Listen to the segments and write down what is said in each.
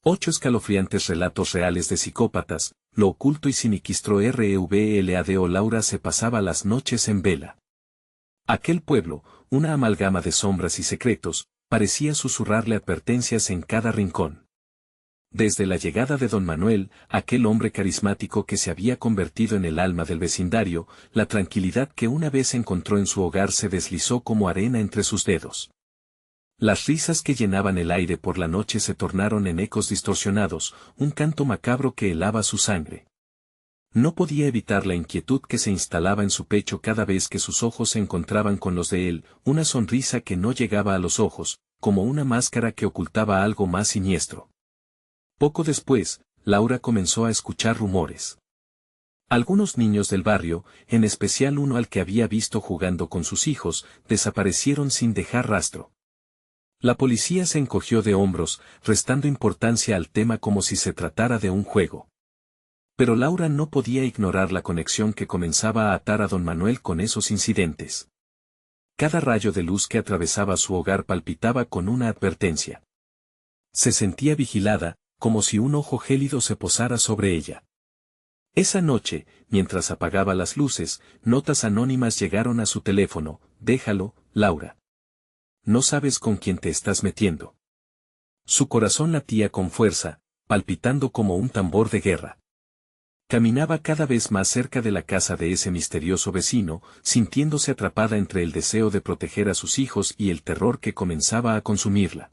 8 escalofriantes relatos reales de psicópatas, lo oculto y siniquistro REVLADO. Laura se pasaba las noches en vela. Aquel pueblo, una amalgama de sombras y secretos, parecía susurrarle advertencias en cada rincón. Desde la llegada de don Manuel, aquel hombre carismático que se había convertido en el alma del vecindario, la tranquilidad que una vez encontró en su hogar se deslizó como arena entre sus dedos. Las risas que llenaban el aire por la noche se tornaron en ecos distorsionados, un canto macabro que helaba su sangre. No podía evitar la inquietud que se instalaba en su pecho cada vez que sus ojos se encontraban con los de él, una sonrisa que no llegaba a los ojos, como una máscara que ocultaba algo más siniestro. Poco después, Laura comenzó a escuchar rumores. Algunos niños del barrio, en especial uno al que había visto jugando con sus hijos, desaparecieron sin dejar rastro. La policía se encogió de hombros, restando importancia al tema como si se tratara de un juego. Pero Laura no podía ignorar la conexión que comenzaba a atar a don Manuel con esos incidentes. Cada rayo de luz que atravesaba su hogar palpitaba con una advertencia. Se sentía vigilada, como si un ojo gélido se posara sobre ella. Esa noche, mientras apagaba las luces, notas anónimas llegaron a su teléfono. Déjalo, Laura. No sabes con quién te estás metiendo. Su corazón latía con fuerza, palpitando como un tambor de guerra. Caminaba cada vez más cerca de la casa de ese misterioso vecino, sintiéndose atrapada entre el deseo de proteger a sus hijos y el terror que comenzaba a consumirla.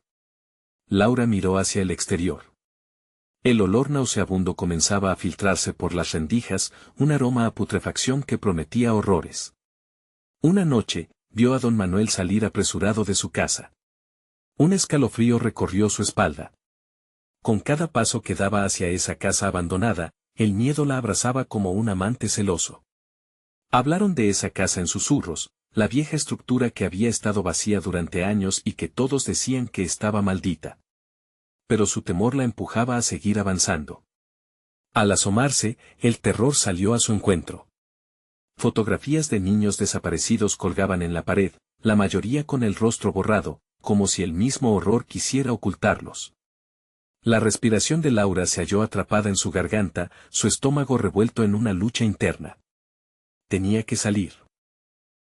Laura miró hacia el exterior. El olor nauseabundo comenzaba a filtrarse por las rendijas, un aroma a putrefacción que prometía horrores. Una noche, vio a don Manuel salir apresurado de su casa. Un escalofrío recorrió su espalda. Con cada paso que daba hacia esa casa abandonada, el miedo la abrazaba como un amante celoso. Hablaron de esa casa en susurros, la vieja estructura que había estado vacía durante años y que todos decían que estaba maldita. Pero su temor la empujaba a seguir avanzando. Al asomarse, el terror salió a su encuentro. Fotografías de niños desaparecidos colgaban en la pared, la mayoría con el rostro borrado, como si el mismo horror quisiera ocultarlos. La respiración de Laura se halló atrapada en su garganta, su estómago revuelto en una lucha interna. Tenía que salir.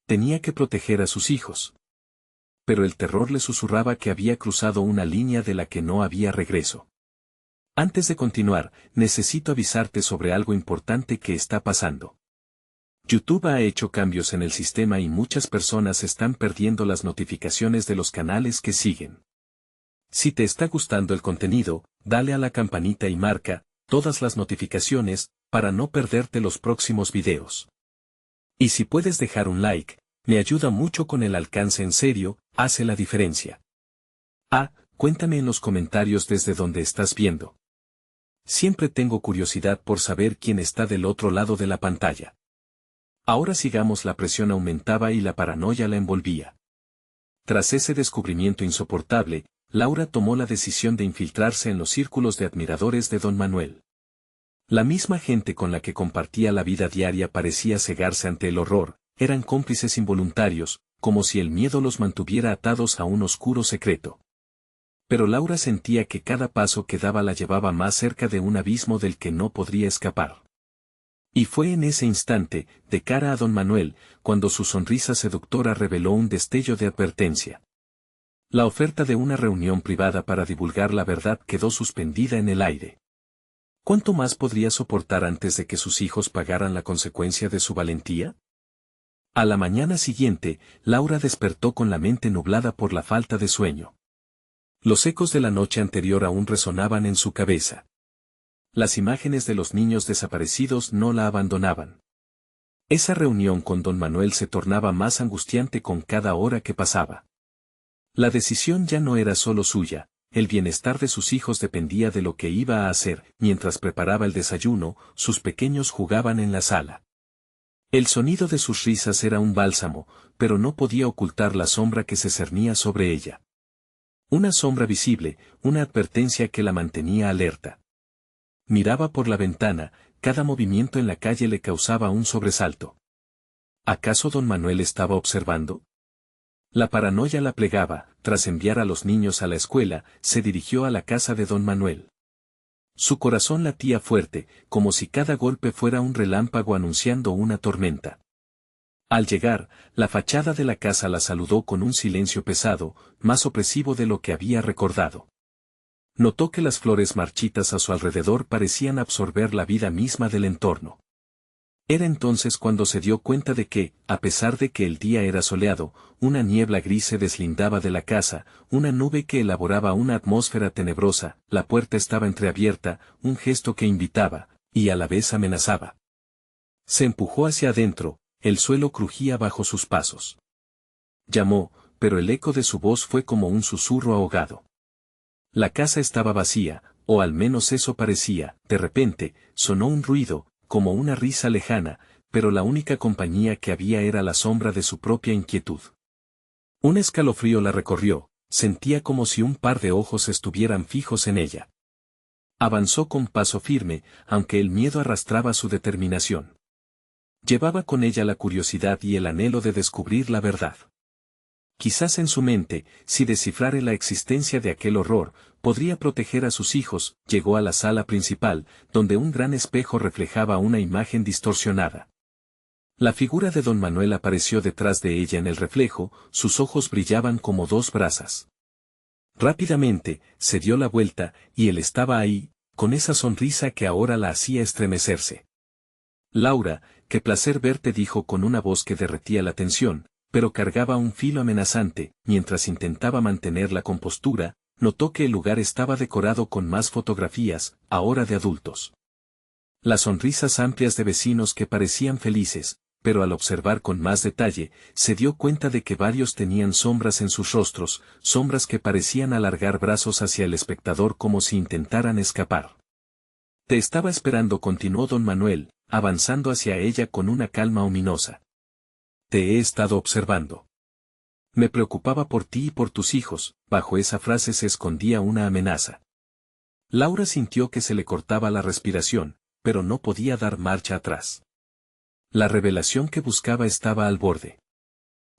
Tenía que proteger a sus hijos. Pero el terror le susurraba que había cruzado una línea de la que no había regreso. Antes de continuar, necesito avisarte sobre algo importante que está pasando. YouTube ha hecho cambios en el sistema y muchas personas están perdiendo las notificaciones de los canales que siguen. Si te está gustando el contenido, dale a la campanita y marca todas las notificaciones para no perderte los próximos videos. Y si puedes dejar un like, me ayuda mucho con el alcance. En serio, hace la diferencia. Cuéntame en los comentarios desde donde estás viendo. Siempre tengo curiosidad por saber quién está del otro lado de la pantalla. Ahora sigamos. La presión aumentaba y la paranoia la envolvía. Tras ese descubrimiento insoportable, Laura tomó la decisión de infiltrarse en los círculos de admiradores de don Manuel. La misma gente con la que compartía la vida diaria parecía cegarse ante el horror, eran cómplices involuntarios, como si el miedo los mantuviera atados a un oscuro secreto. Pero Laura sentía que cada paso que daba la llevaba más cerca de un abismo del que no podría escapar. Y fue en ese instante, de cara a don Manuel, cuando su sonrisa seductora reveló un destello de advertencia. La oferta de una reunión privada para divulgar la verdad quedó suspendida en el aire. ¿Cuánto más podría soportar antes de que sus hijos pagaran la consecuencia de su valentía? A la mañana siguiente, Laura despertó con la mente nublada por la falta de sueño. Los ecos de la noche anterior aún resonaban en su cabeza. Las imágenes de los niños desaparecidos no la abandonaban. Esa reunión con don Manuel se tornaba más angustiante con cada hora que pasaba. La decisión ya no era solo suya, el bienestar de sus hijos dependía de lo que iba a hacer. Mientras preparaba el desayuno, sus pequeños jugaban en la sala. El sonido de sus risas era un bálsamo, pero no podía ocultar la sombra que se cernía sobre ella. Una sombra visible, una advertencia que la mantenía alerta. Miraba por la ventana, cada movimiento en la calle le causaba un sobresalto. ¿Acaso don Manuel estaba observando? La paranoia la plegaba. Tras enviar a los niños a la escuela, se dirigió a la casa de don Manuel. Su corazón latía fuerte, como si cada golpe fuera un relámpago anunciando una tormenta. Al llegar, la fachada de la casa la saludó con un silencio pesado, más opresivo de lo que había recordado. Notó que las flores marchitas a su alrededor parecían absorber la vida misma del entorno. Era entonces cuando se dio cuenta de que, a pesar de que el día era soleado, una niebla gris se deslindaba de la casa, una nube que elaboraba una atmósfera tenebrosa, la puerta estaba entreabierta, un gesto que invitaba, y a la vez amenazaba. Se empujó hacia adentro, el suelo crujía bajo sus pasos. Llamó, pero el eco de su voz fue como un susurro ahogado. La casa estaba vacía, o al menos eso parecía. De repente, sonó un ruido, como una risa lejana, pero la única compañía que había era la sombra de su propia inquietud. Un escalofrío la recorrió, sentía como si un par de ojos estuvieran fijos en ella. Avanzó con paso firme, aunque el miedo arrastraba su determinación. Llevaba con ella la curiosidad y el anhelo de descubrir la verdad. Quizás en su mente, si descifrara la existencia de aquel horror, podría proteger a sus hijos. Llegó a la sala principal, donde un gran espejo reflejaba una imagen distorsionada. La figura de don Manuel apareció detrás de ella en el reflejo, sus ojos brillaban como dos brasas. Rápidamente, se dio la vuelta, y él estaba ahí, con esa sonrisa que ahora la hacía estremecerse. Laura, qué placer verte, dijo con una voz que derretía la tensión, pero cargaba un filo amenazante. Mientras intentaba mantener la compostura, notó que el lugar estaba decorado con más fotografías, ahora de adultos. Las sonrisas amplias de vecinos que parecían felices, pero al observar con más detalle, se dio cuenta de que varios tenían sombras en sus rostros, sombras que parecían alargar brazos hacia el espectador como si intentaran escapar. Te estaba esperando, continuó don Manuel, avanzando hacia ella con una calma ominosa. Te he estado observando. Me preocupaba por ti y por tus hijos. Bajo esa frase se escondía una amenaza. Laura sintió que se le cortaba la respiración, pero no podía dar marcha atrás. La revelación que buscaba estaba al borde.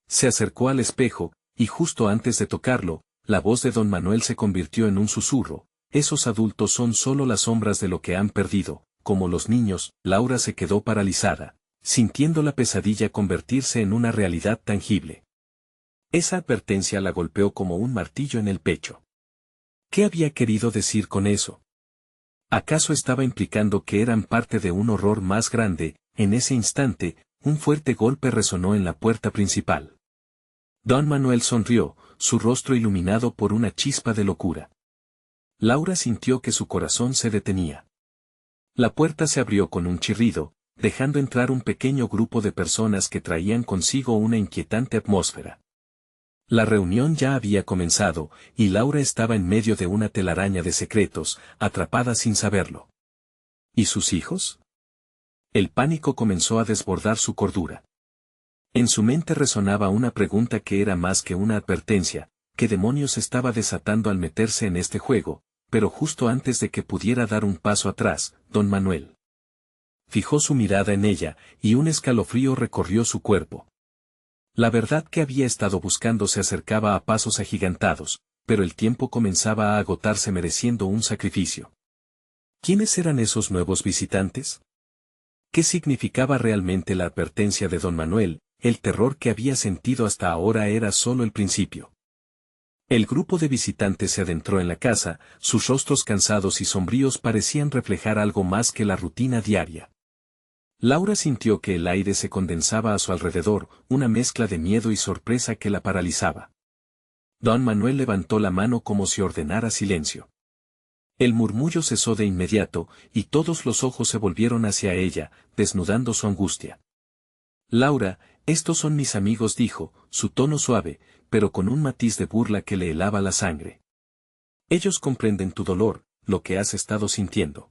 Se acercó al espejo, y justo antes de tocarlo, la voz de don Manuel se convirtió en un susurro. Esos adultos son solo las sombras de lo que han perdido, como los niños. Laura se quedó paralizada, sintiendo la pesadilla convertirse en una realidad tangible. Esa advertencia la golpeó como un martillo en el pecho. ¿Qué había querido decir con eso? ¿Acaso estaba implicando que eran parte de un horror más grande? En ese instante, un fuerte golpe resonó en la puerta principal. Don Manuel sonrió, su rostro iluminado por una chispa de locura. Laura sintió que su corazón se detenía. La puerta se abrió con un chirrido, dejando entrar un pequeño grupo de personas que traían consigo una inquietante atmósfera. La reunión ya había comenzado, y Laura estaba en medio de una telaraña de secretos, atrapada sin saberlo. ¿Y sus hijos? El pánico comenzó a desbordar su cordura. En su mente resonaba una pregunta que era más que una advertencia: ¿qué demonios estaba desatando al meterse en este juego? Pero justo antes de que pudiera dar un paso atrás, don Manuel fijó su mirada en ella, y un escalofrío recorrió su cuerpo. La verdad que había estado buscando se acercaba a pasos agigantados, pero el tiempo comenzaba a agotarse mereciendo un sacrificio. ¿Quiénes eran esos nuevos visitantes? ¿Qué significaba realmente la advertencia de don Manuel? El terror que había sentido hasta ahora era solo el principio. El grupo de visitantes se adentró en la casa, sus rostros cansados y sombríos parecían reflejar algo más que la rutina diaria. Laura sintió que el aire se condensaba a su alrededor, una mezcla de miedo y sorpresa que la paralizaba. Don Manuel levantó la mano como si ordenara silencio. El murmullo cesó de inmediato, y todos los ojos se volvieron hacia ella, desnudando su angustia. Laura, estos son mis amigos, dijo, su tono suave, pero con un matiz de burla que le helaba la sangre. Ellos comprenden tu dolor, lo que has estado sintiendo.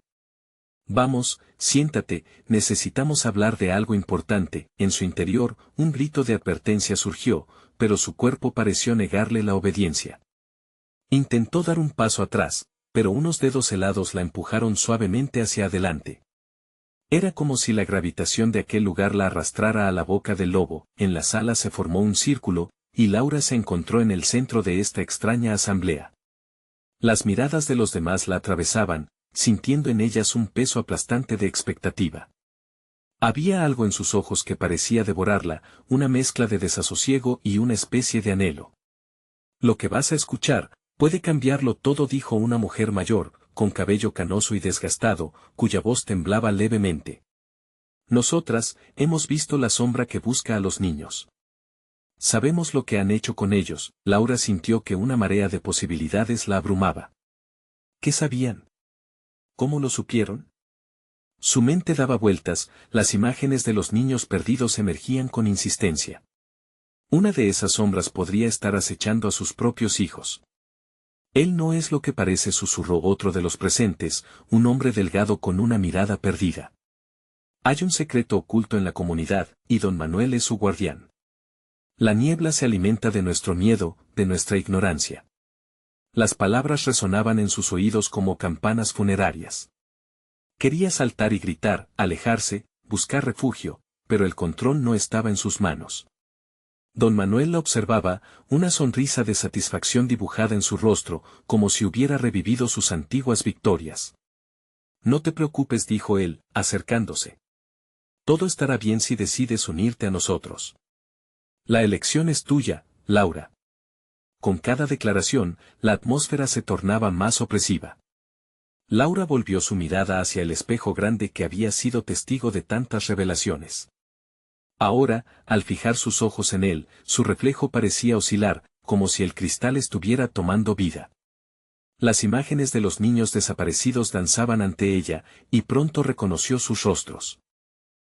Vamos, siéntate, necesitamos hablar de algo importante. En su interior, un grito de advertencia surgió, pero su cuerpo pareció negarle la obediencia. Intentó dar un paso atrás, pero unos dedos helados la empujaron suavemente hacia adelante. Era como si la gravitación de aquel lugar la arrastrara a la boca del lobo. En la sala se formó un círculo, y Laura se encontró en el centro de esta extraña asamblea. Las miradas de los demás la atravesaban, sintiendo en ellas un peso aplastante de expectativa. Había algo en sus ojos que parecía devorarla, una mezcla de desasosiego y una especie de anhelo. Lo que vas a escuchar, puede cambiarlo todo, dijo una mujer mayor, con cabello canoso y desgastado, cuya voz temblaba levemente. Nosotras, hemos visto la sombra que busca a los niños. Sabemos lo que han hecho con ellos. Laura sintió que una marea de posibilidades la abrumaba. ¿Qué sabían? ¿Cómo lo supieron? Su mente daba vueltas, las imágenes de los niños perdidos emergían con insistencia. Una de esas sombras podría estar acechando a sus propios hijos. Él no es lo que parece, susurró otro de los presentes, un hombre delgado con una mirada perdida. Hay un secreto oculto en la comunidad, y don Manuel es su guardián. La niebla se alimenta de nuestro miedo, de nuestra ignorancia. Las palabras resonaban en sus oídos como campanas funerarias. Quería saltar y gritar, alejarse, buscar refugio, pero el control no estaba en sus manos. Don Manuel la observaba, una sonrisa de satisfacción dibujada en su rostro, como si hubiera revivido sus antiguas victorias. No te preocupes, dijo él, acercándose. Todo estará bien si decides unirte a nosotros. La elección es tuya, Laura. Con cada declaración, la atmósfera se tornaba más opresiva. Laura volvió su mirada hacia el espejo grande que había sido testigo de tantas revelaciones. Ahora, al fijar sus ojos en él, su reflejo parecía oscilar, como si el cristal estuviera tomando vida. Las imágenes de los niños desaparecidos danzaban ante ella, y pronto reconoció sus rostros.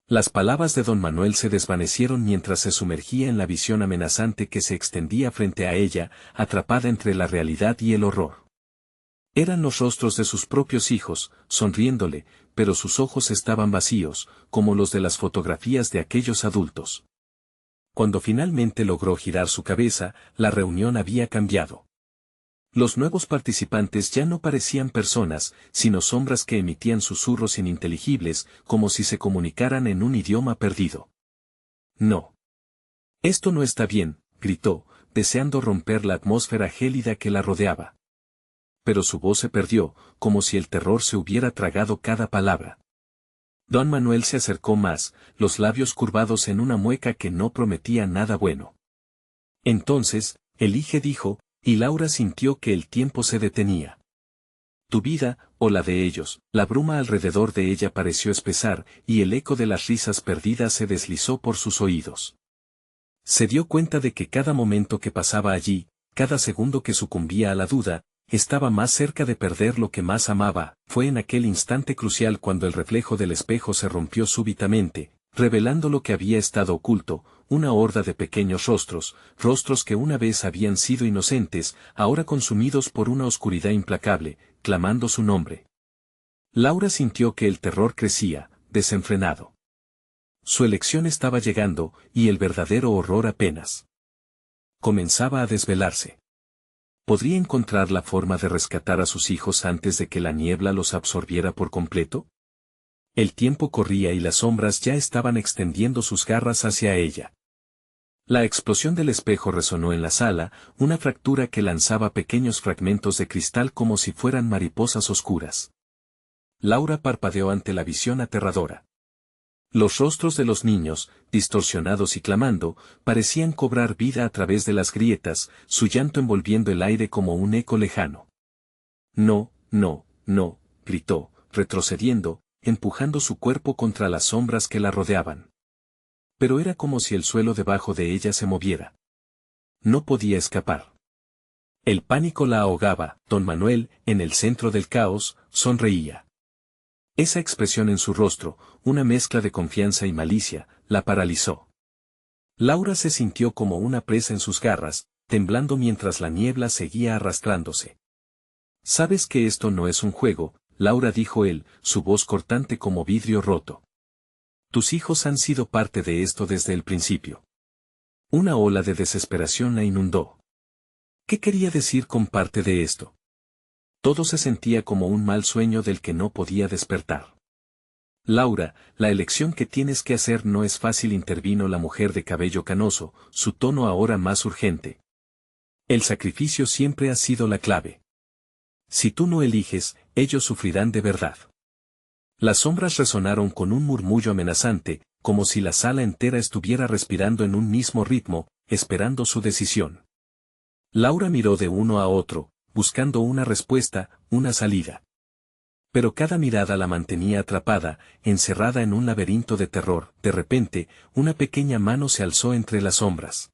Las palabras de don Manuel se desvanecieron mientras se sumergía en la visión amenazante que se extendía frente a ella, atrapada entre la realidad y el horror. Eran los rostros de sus propios hijos, sonriéndole, pero sus ojos estaban vacíos, como los de las fotografías de aquellos adultos. Cuando finalmente logró girar su cabeza, la reunión había cambiado. Los nuevos participantes ya no parecían personas, sino sombras que emitían susurros ininteligibles, como si se comunicaran en un idioma perdido. No. Esto no está bien, gritó, deseando romper la atmósfera gélida que la rodeaba. Pero su voz se perdió, como si el terror se hubiera tragado cada palabra. Don Manuel se acercó más, los labios curvados en una mueca que no prometía nada bueno. Entonces, elige, dijo, y Laura sintió que el tiempo se detenía. Tu vida, o la de ellos. La bruma alrededor de ella pareció espesar, y el eco de las risas perdidas se deslizó por sus oídos. Se dio cuenta de que cada momento que pasaba allí, cada segundo que sucumbía a la duda, estaba más cerca de perder lo que más amaba. Fue en aquel instante crucial cuando el reflejo del espejo se rompió súbitamente, revelando lo que había estado oculto, una horda de pequeños rostros, rostros que una vez habían sido inocentes, ahora consumidos por una oscuridad implacable, clamando su nombre. Laura sintió que el terror crecía, desenfrenado. Su elección estaba llegando, y el verdadero horror apenas comenzaba a desvelarse. ¿Podría encontrar la forma de rescatar a sus hijos antes de que la niebla los absorbiera por completo? El tiempo corría y las sombras ya estaban extendiendo sus garras hacia ella. La explosión del espejo resonó en la sala, una fractura que lanzaba pequeños fragmentos de cristal como si fueran mariposas oscuras. Laura parpadeó ante la visión aterradora. Los rostros de los niños, distorsionados y clamando, parecían cobrar vida a través de las grietas, su llanto envolviendo el aire como un eco lejano. No, no, no, gritó, retrocediendo, empujando su cuerpo contra las sombras que la rodeaban. Pero era como si el suelo debajo de ella se moviera. No podía escapar. El pánico la ahogaba. Don Manuel, en el centro del caos, sonreía. Esa expresión en su rostro, una mezcla de confianza y malicia, la paralizó. Laura se sintió como una presa en sus garras, temblando mientras la niebla seguía arrastrándose. «Sabes que esto no es un juego», Laura, dijo él, su voz cortante como vidrio roto. «Tus hijos han sido parte de esto desde el principio». Una ola de desesperación la inundó. ¿Qué quería decir con parte de esto? Todo se sentía como un mal sueño del que no podía despertar. «Laura, la elección que tienes que hacer no es fácil», intervino la mujer de cabello canoso, su tono ahora más urgente. «El sacrificio siempre ha sido la clave. Si tú no eliges, ellos sufrirán de verdad. Las sombras resonaron con un murmullo amenazante, como si la sala entera estuviera respirando en un mismo ritmo, esperando su decisión. Laura miró de uno a otro, buscando una respuesta, una salida. Pero cada mirada la mantenía atrapada, encerrada en un laberinto de terror. De repente, una pequeña mano se alzó entre las sombras.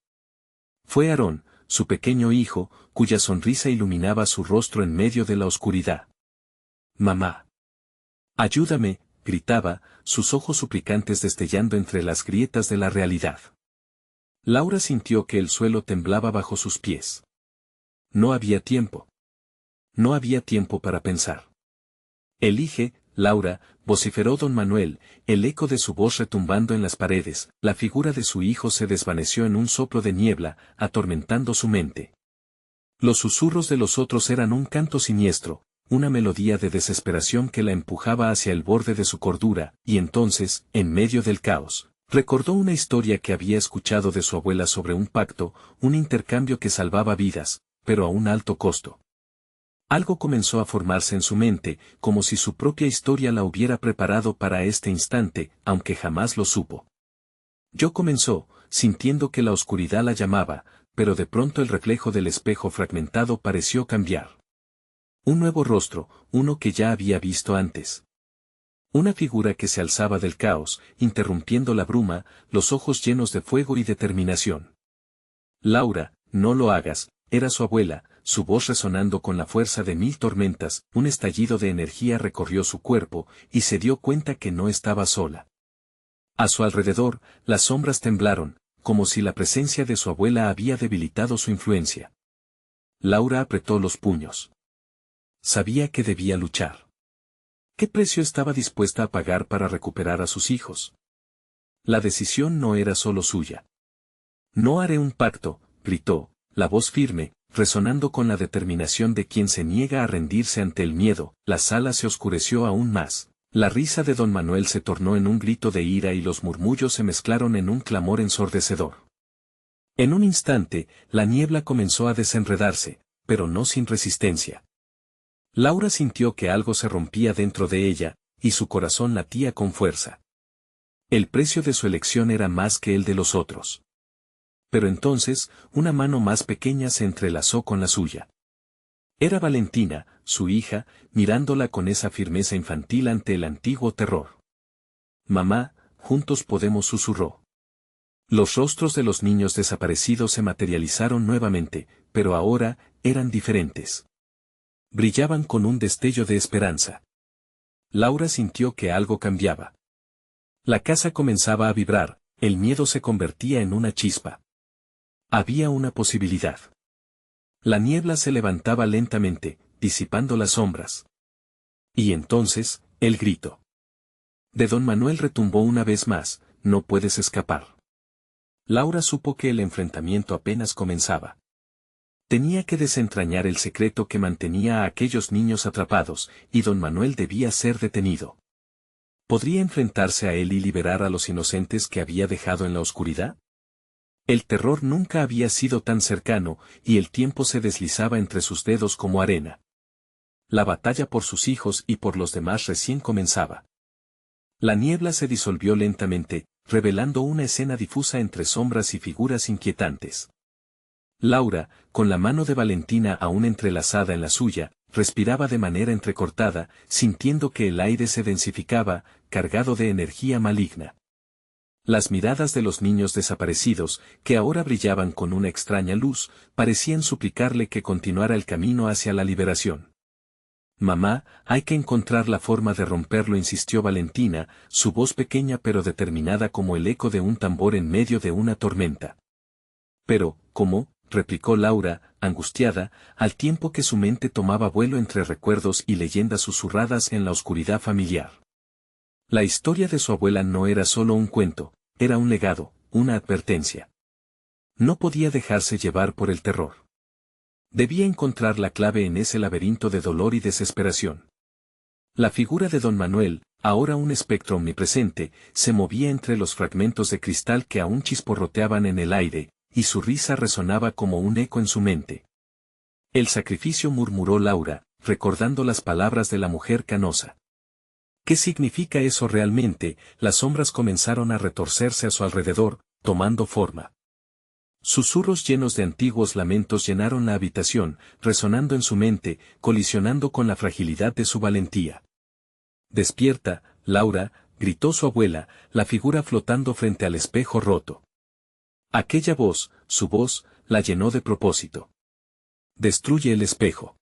Fue Aarón, su pequeño hijo, cuya sonrisa iluminaba su rostro en medio de la oscuridad. «Mamá. Ayúdame», gritaba, sus ojos suplicantes destellando entre las grietas de la realidad. Laura sintió que el suelo temblaba bajo sus pies. No había tiempo. No había tiempo para pensar. «Elige, Laura», vociferó don Manuel, el eco de su voz retumbando en las paredes. La figura de su hijo se desvaneció en un soplo de niebla, atormentando su mente. Los susurros de los otros eran un canto siniestro, una melodía de desesperación que la empujaba hacia el borde de su cordura, y entonces, en medio del caos, recordó una historia que había escuchado de su abuela sobre un pacto, un intercambio que salvaba vidas, pero a un alto costo. Algo comenzó a formarse en su mente, como si su propia historia la hubiera preparado para este instante, aunque jamás lo supo. Yo comenzó, sintiendo que la oscuridad la llamaba, pero de pronto el reflejo del espejo fragmentado pareció cambiar. Un nuevo rostro, uno que ya había visto antes. Una figura que se alzaba del caos, interrumpiendo la bruma, los ojos llenos de fuego y determinación. «Laura, no lo hagas», era su abuela, su voz resonando con la fuerza de 1000 tormentas. Un estallido de energía recorrió su cuerpo, y se dio cuenta que no estaba sola. A su alrededor, las sombras temblaron, como si la presencia de su abuela había debilitado su influencia. Laura apretó los puños. Sabía que debía luchar. ¿Qué precio estaba dispuesta a pagar para recuperar a sus hijos? La decisión no era solo suya. «No haré un pacto», gritó, la voz firme, resonando con la determinación de quien se niega a rendirse ante el miedo. La sala se oscureció aún más. La risa de don Manuel se tornó en un grito de ira y los murmullos se mezclaron en un clamor ensordecedor. En un instante, la niebla comenzó a desenredarse, pero no sin resistencia. Laura sintió que algo se rompía dentro de ella, y su corazón latía con fuerza. El precio de su elección era más que el de los otros. Pero entonces, una mano más pequeña se entrelazó con la suya. Era Valentina, su hija, mirándola con esa firmeza infantil ante el antiguo terror. «Mamá, juntos podemos», susurró. Los rostros de los niños desaparecidos se materializaron nuevamente, pero ahora, eran diferentes. Brillaban con un destello de esperanza. Laura sintió que algo cambiaba. La casa comenzaba a vibrar, el miedo se convertía en una chispa. Había una posibilidad. La niebla se levantaba lentamente, disipando las sombras. Y entonces, el grito de don Manuel retumbó una vez más: «No puedes escapar». Laura supo que el enfrentamiento apenas comenzaba. Tenía que desentrañar el secreto que mantenía a aquellos niños atrapados, y don Manuel debía ser detenido. ¿Podría enfrentarse a él y liberar a los inocentes que había dejado en la oscuridad? El terror nunca había sido tan cercano, y el tiempo se deslizaba entre sus dedos como arena. La batalla por sus hijos y por los demás recién comenzaba. La niebla se disolvió lentamente, revelando una escena difusa entre sombras y figuras inquietantes. Laura, con la mano de Valentina aún entrelazada en la suya, respiraba de manera entrecortada, sintiendo que el aire se densificaba, cargado de energía maligna. Las miradas de los niños desaparecidos, que ahora brillaban con una extraña luz, parecían suplicarle que continuara el camino hacia la liberación. «Mamá, hay que encontrar la forma de romperlo», insistió Valentina, su voz pequeña pero determinada como el eco de un tambor en medio de una tormenta. «Pero, ¿cómo?», replicó Laura, angustiada, al tiempo que su mente tomaba vuelo entre recuerdos y leyendas susurradas en la oscuridad familiar. La historia de su abuela no era solo un cuento, era un legado, una advertencia. No podía dejarse llevar por el terror. Debía encontrar la clave en ese laberinto de dolor y desesperación. La figura de don Manuel, ahora un espectro omnipresente, se movía entre los fragmentos de cristal que aún chisporroteaban en el aire, y su risa resonaba como un eco en su mente. «El sacrificio», murmuró Laura, recordando las palabras de la mujer canosa. ¿Qué significa eso realmente? Las sombras comenzaron a retorcerse a su alrededor, tomando forma. Susurros llenos de antiguos lamentos llenaron la habitación, resonando en su mente, colisionando con la fragilidad de su valentía. «Despierta, Laura», gritó su abuela, la figura flotando frente al espejo roto. Aquella voz, su voz, la llenó de propósito. «Destruye el espejo.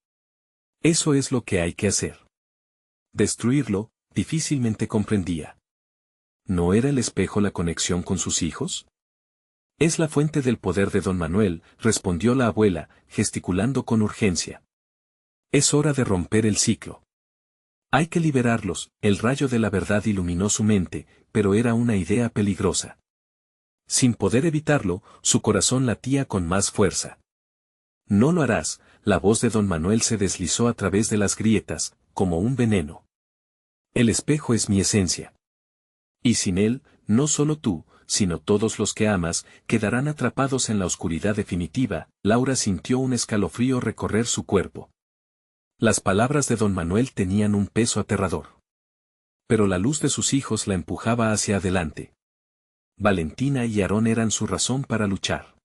Eso es lo que hay que hacer». Destruirlo, difícilmente comprendía. ¿No era el espejo la conexión con sus hijos? «Es la fuente del poder de don Manuel», respondió la abuela, gesticulando con urgencia. «Es hora de romper el ciclo. Hay que liberarlos». El rayo de la verdad iluminó su mente, pero era una idea peligrosa. Sin poder evitarlo, su corazón latía con más fuerza. «No lo harás», la voz de don Manuel se deslizó a través de las grietas, como un veneno. «El espejo es mi esencia. Y sin él, no solo tú, sino todos los que amas, quedarán atrapados en la oscuridad definitiva». Laura sintió un escalofrío recorrer su cuerpo. Las palabras de don Manuel tenían un peso aterrador. Pero la luz de sus hijos la empujaba hacia adelante. Valentina y Aarón eran su razón para luchar.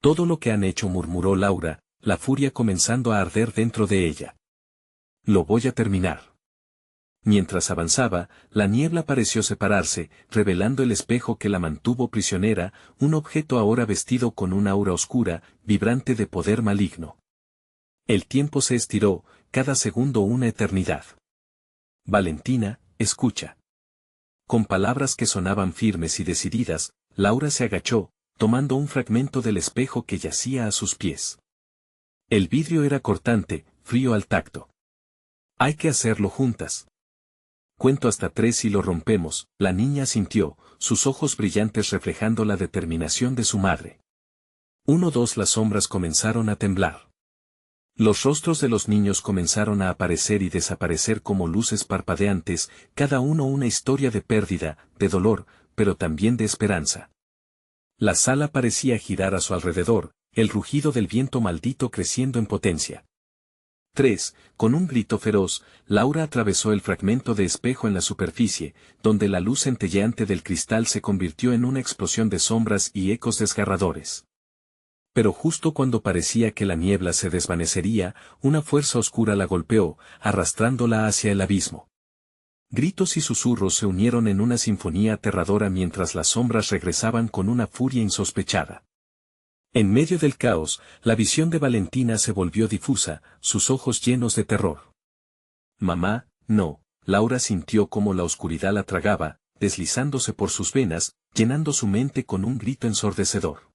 «Todo lo que han hecho», murmuró Laura, la furia comenzando a arder dentro de ella. «Lo voy a terminar». Mientras avanzaba, la niebla pareció separarse, revelando el espejo que la mantuvo prisionera, un objeto ahora vestido con un aura oscura, vibrante de poder maligno. El tiempo se estiró, cada segundo una eternidad. «Valentina, escucha». Con palabras que sonaban firmes y decididas, Laura se agachó, tomando un fragmento del espejo que yacía a sus pies. El vidrio era cortante, frío al tacto. «Hay que hacerlo juntas. Cuento hasta 3 y lo rompemos». La niña sintió, sus ojos brillantes reflejando la determinación de su madre. 1, 2. Las sombras comenzaron a temblar. Los rostros de los niños comenzaron a aparecer y desaparecer como luces parpadeantes, cada uno una historia de pérdida, de dolor, pero también de esperanza. La sala parecía girar a su alrededor, el rugido del viento maldito creciendo en potencia. 3. Con un grito feroz, Laura atravesó el fragmento de espejo en la superficie, donde la luz centelleante del cristal se convirtió en una explosión de sombras y ecos desgarradores. Pero justo cuando parecía que la niebla se desvanecería, una fuerza oscura la golpeó, arrastrándola hacia el abismo. Gritos y susurros se unieron en una sinfonía aterradora mientras las sombras regresaban con una furia insospechada. En medio del caos, la visión de Valentina se volvió difusa, sus ojos llenos de terror. «Mamá, no». Laura sintió cómo la oscuridad la tragaba, deslizándose por sus venas, llenando su mente con un grito ensordecedor.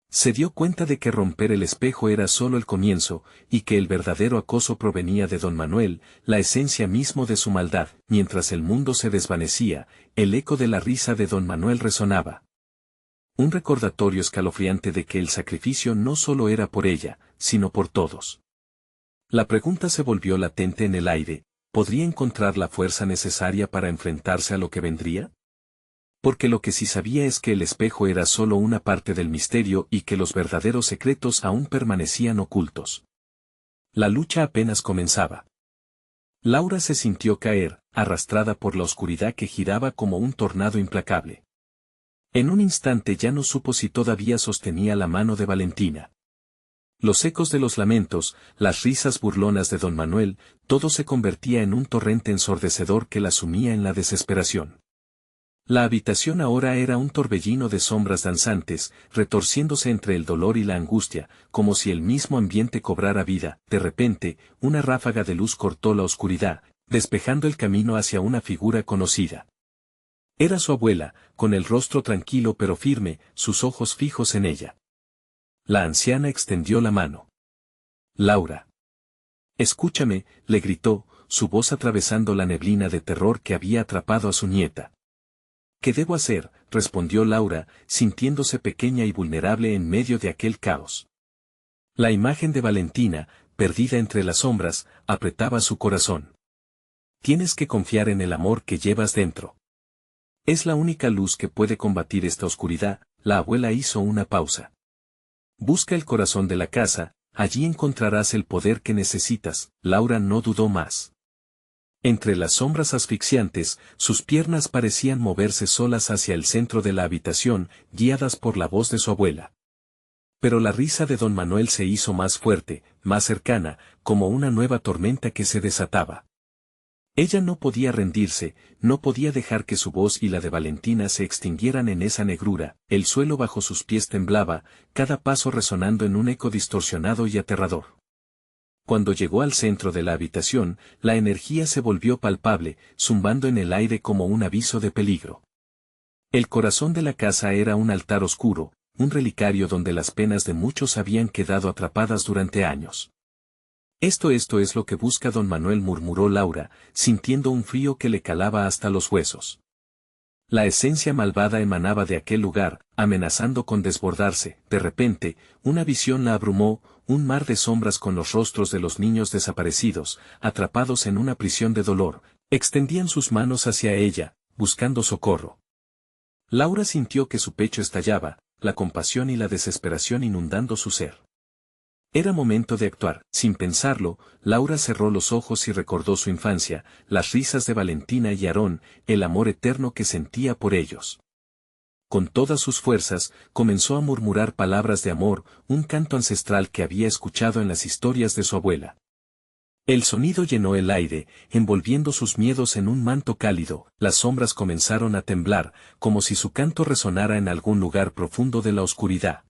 Se dio cuenta de que romper el espejo era solo el comienzo, y que el verdadero acoso provenía de don Manuel, la esencia mismo de su maldad. Mientras el mundo se desvanecía, el eco de la risa de don Manuel resonaba. Un recordatorio escalofriante de que el sacrificio no solo era por ella, sino por todos. La pregunta se volvió latente en el aire: ¿podría encontrar la fuerza necesaria para enfrentarse a lo que vendría? Porque lo que sí sabía es que el espejo era solo una parte del misterio y que los verdaderos secretos aún permanecían ocultos. La lucha apenas comenzaba. Laura se sintió caer, arrastrada por la oscuridad que giraba como un tornado implacable. En un instante ya no supo si todavía sostenía la mano de Valentina. Los ecos de los lamentos, las risas burlonas de don Manuel, todo se convertía en un torrente ensordecedor que la sumía en la desesperación. La habitación ahora era un torbellino de sombras danzantes, retorciéndose entre el dolor y la angustia, como si el mismo ambiente cobrara vida. De repente, una ráfaga de luz cortó la oscuridad, despejando el camino hacia una figura conocida. Era su abuela, con el rostro tranquilo pero firme, sus ojos fijos en ella. La anciana extendió la mano. «Laura. Escúchame», le gritó, su voz atravesando la neblina de terror que había atrapado a su nieta. «¿Qué debo hacer?», respondió Laura, sintiéndose pequeña y vulnerable en medio de aquel caos. La imagen de Valentina, perdida entre las sombras, apretaba su corazón. «Tienes que confiar en el amor que llevas dentro. Es la única luz que puede combatir esta oscuridad». La abuela hizo una pausa. «Busca el corazón de la casa», allí encontrarás el poder que necesitas. Laura no dudó más. Entre las sombras asfixiantes, sus piernas parecían moverse solas hacia el centro de la habitación, guiadas por la voz de su abuela. Pero la risa de don Manuel se hizo más fuerte, más cercana, como una nueva tormenta que se desataba. Ella no podía rendirse, no podía dejar que su voz y la de Valentina se extinguieran en esa negrura. El suelo bajo sus pies temblaba, cada paso resonando en un eco distorsionado y aterrador. Cuando llegó al centro de la habitación, la energía se volvió palpable, zumbando en el aire como un aviso de peligro. El corazón de la casa era un altar oscuro, un relicario donde las penas de muchos habían quedado atrapadas durante años. Esto es lo que busca don Manuel, murmuró Laura, sintiendo un frío que le calaba hasta los huesos. La esencia malvada emanaba de aquel lugar, amenazando con desbordarse. De repente, una visión la abrumó, un mar de sombras con los rostros de los niños desaparecidos, atrapados en una prisión de dolor, extendían sus manos hacia ella, buscando socorro. Laura sintió que su pecho estallaba, la compasión y la desesperación inundando su ser. Era momento de actuar. Sin pensarlo, Laura cerró los ojos y recordó su infancia, las risas de Valentina y Aarón, el amor eterno que sentía por ellos. Con todas sus fuerzas, comenzó a murmurar palabras de amor, un canto ancestral que había escuchado en las historias de su abuela. El sonido llenó el aire, envolviendo sus miedos en un manto cálido. Las sombras comenzaron a temblar, como si su canto resonara en algún lugar profundo de la oscuridad.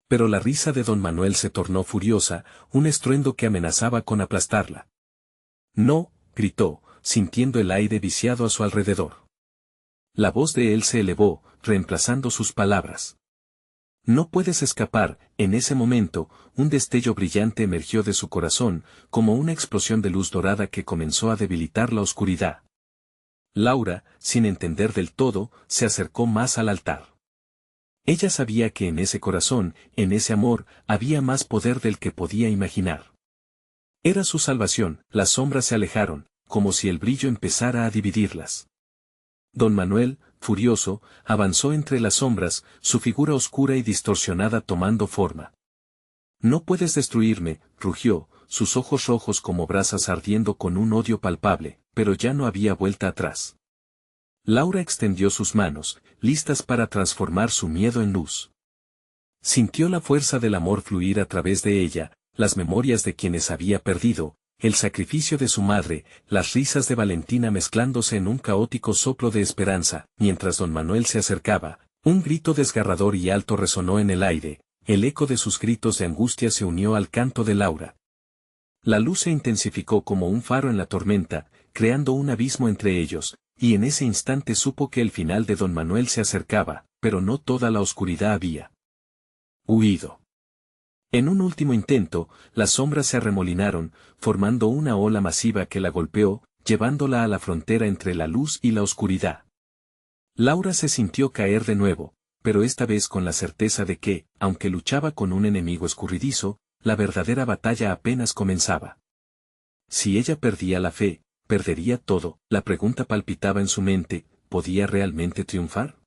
Pero la risa de don Manuel se tornó furiosa, un estruendo que amenazaba con aplastarla. No, gritó, sintiendo el aire viciado a su alrededor. La voz de él se elevó, reemplazando sus palabras. No puedes escapar. En ese momento, un destello brillante emergió de su corazón, como una explosión de luz dorada que comenzó a debilitar la oscuridad. Laura, sin entender del todo, se acercó más al altar. Ella sabía que en ese corazón, en ese amor, había más poder del que podía imaginar. Era su salvación. Las sombras se alejaron, como si el brillo empezara a dividirlas. Don Manuel, furioso, avanzó entre las sombras, su figura oscura y distorsionada tomando forma. No puedes destruirme, rugió, sus ojos rojos como brasas ardiendo con un odio palpable, pero ya no había vuelta atrás. Laura extendió sus manos, listas para transformar su miedo en luz. Sintió la fuerza del amor fluir a través de ella, las memorias de quienes había perdido, el sacrificio de su madre, las risas de Valentina mezclándose en un caótico soplo de esperanza. Mientras don Manuel se acercaba, un grito desgarrador y alto resonó en el aire, el eco de sus gritos de angustia se unió al canto de Laura. La luz se intensificó como un faro en la tormenta, creando un abismo entre ellos, y en ese instante supo que el final de don Manuel se acercaba, pero no toda la oscuridad había huido. En un último intento, las sombras se arremolinaron, formando una ola masiva que la golpeó, llevándola a la frontera entre la luz y la oscuridad. Laura se sintió caer de nuevo, pero esta vez con la certeza de que, aunque luchaba con un enemigo escurridizo, la verdadera batalla apenas comenzaba. Si ella perdía la fe, perdería todo. La pregunta palpitaba en su mente, ¿podía realmente triunfar?